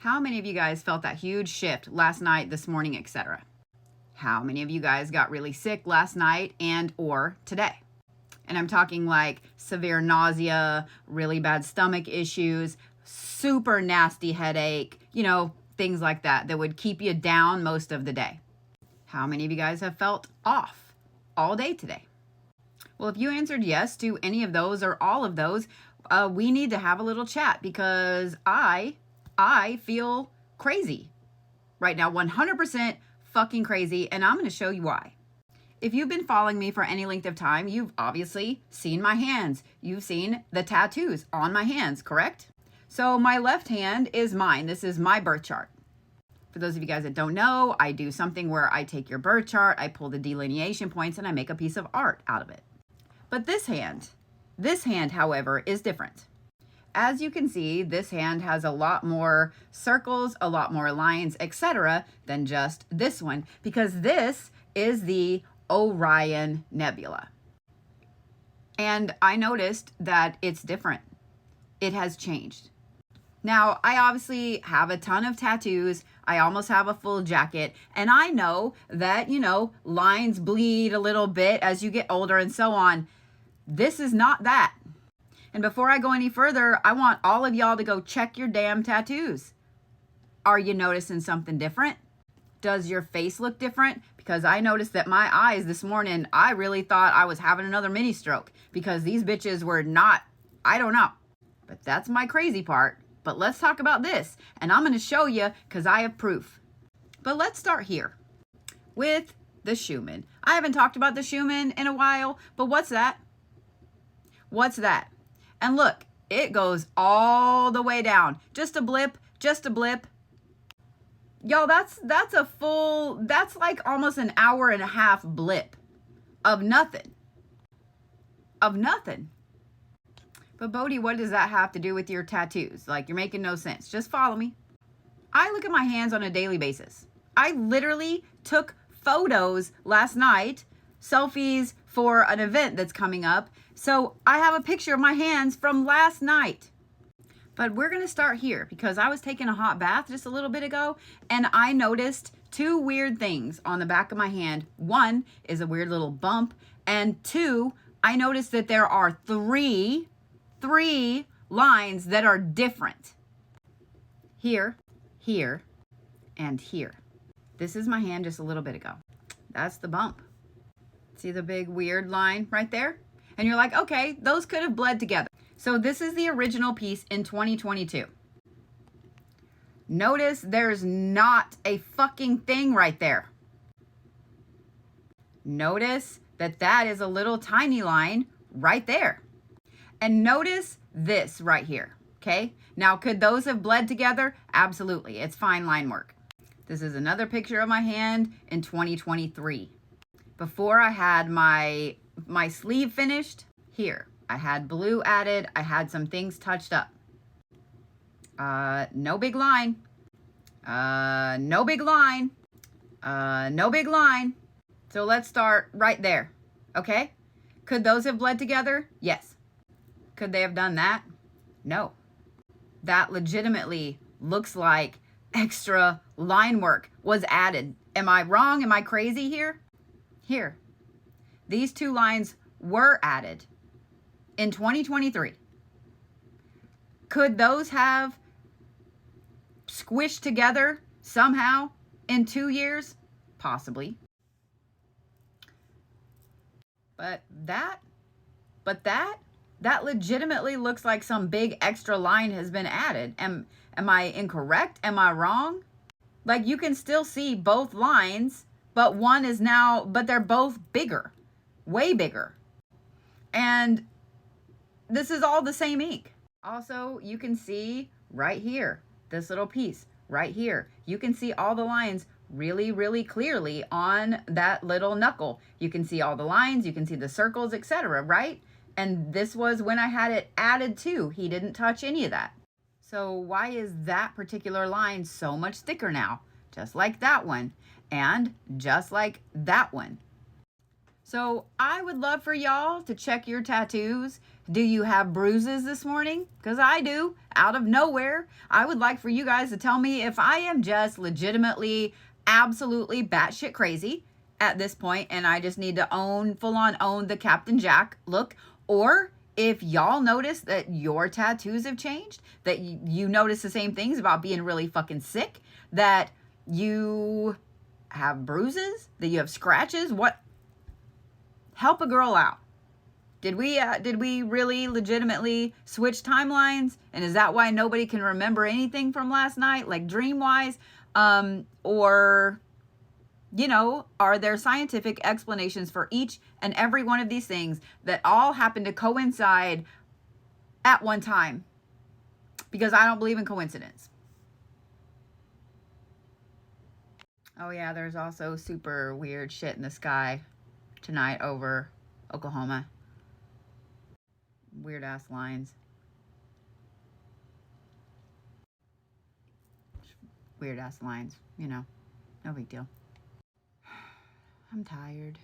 How many of you guys felt that huge shift last night, this morning, etc.? How many of you guys got really sick last night and or today? And I'm talking like severe nausea, really bad stomach issues, super nasty headache, things like that would keep you down most of the day. How many of you guys have felt off all day today? Well, if you answered yes to any of those or all of those, we need to have a little chat because I feel crazy right now, 100% fucking crazy, and I'm going to show you why. If you've been following me for any length of time, you've obviously seen my hands. You've seen the tattoos on my hands, correct? So my left hand is mine. This is my birth chart. For those of you guys that don't know, I do something where I take your birth chart, I pull the delineation points, and I make a piece of art out of it. But this hand, however, is different. As you can see, this hand has a lot more circles, a lot more lines, etc. than just this one, because this is the Orion Nebula. And I noticed that it's different. It has changed. Now, I obviously have a ton of tattoos. I almost have a full jacket. And I know that, lines bleed a little bit as you get older and so on. This is not that. And before I go any further, I want all of y'all to go check your damn tattoos. Are you noticing something different? Does your face look different? Because I noticed that my eyes this morning, I really thought I was having another mini stroke because these bitches were not, I don't know. But that's my crazy part. But let's talk about this. And I'm going to show you because I have proof. But let's start here with the Schumann. I haven't talked about the Schumann in a while, but what's that? What's that? And look, it goes all the way down. Just a blip, just a blip. Y'all, that's like almost an hour and a half blip of nothing. Of nothing. But Bodhi, what does that have to do with your tattoos? Like, you're making no sense. Just follow me. I look at my hands on a daily basis. I literally took photos last night, selfies for an event that's coming up. So I have a picture of my hands from last night. But we're going to start here because I was taking a hot bath just a little bit ago and I noticed two weird things on the back of my hand. One is a weird little bump, and two, I noticed that there are three lines that are different. Here, here, and here. This is my hand just a little bit ago. That's the bump. See the big weird line right there? And you're like, okay, those could have bled together. So this is the original piece in 2022. Notice there's not a fucking thing right there. Notice that is a little tiny line right there. And notice this right here, okay? Now, could those have bled together? Absolutely. It's fine line work. This is another picture of my hand in 2023. Before I had my sleeve finished, here, I had blue added. I had some things touched up. No big line. No big line. No big line. So let's start right there, okay? Could those have bled together? Yes. Could they have done that? No. That legitimately looks like extra line work was added. Am I wrong? Am I crazy here? Here. These two lines were added in 2023. Could those have squished together somehow in 2 years? Possibly. But that legitimately looks like some big extra line has been added. Am I incorrect? Am I wrong? Like, you can still see both lines, but but they're both bigger, way bigger. And this is all the same ink. Also, you can see right here, this little piece right here. You can see all the lines really, really clearly on that little knuckle. You can see all the lines, you can see the circles, etc., right? And this was when I had it added too. He didn't touch any of that. So why is that particular line so much thicker now? Just like that one, and just like that one. So I would love for y'all to check your tattoos. Do you have bruises this morning? Because I do, out of nowhere. I would like for you guys to tell me if I am just legitimately, absolutely batshit crazy at this point, and I just need to full on own the Captain Jack look, or if y'all notice that your tattoos have changed, that you notice the same things about being really fucking sick, that you have bruises, that you have scratches, what? Help a girl out. Did we really legitimately switch timelines? And is that why nobody can remember anything from last night, like dream-wise? Or, are there scientific explanations for each and every one of these things that all happen to coincide at one time? Because I don't believe in coincidence. Oh yeah, there's also super weird shit in the sky tonight over Oklahoma. Weird ass lines. Weird ass lines, no big deal. I'm tired.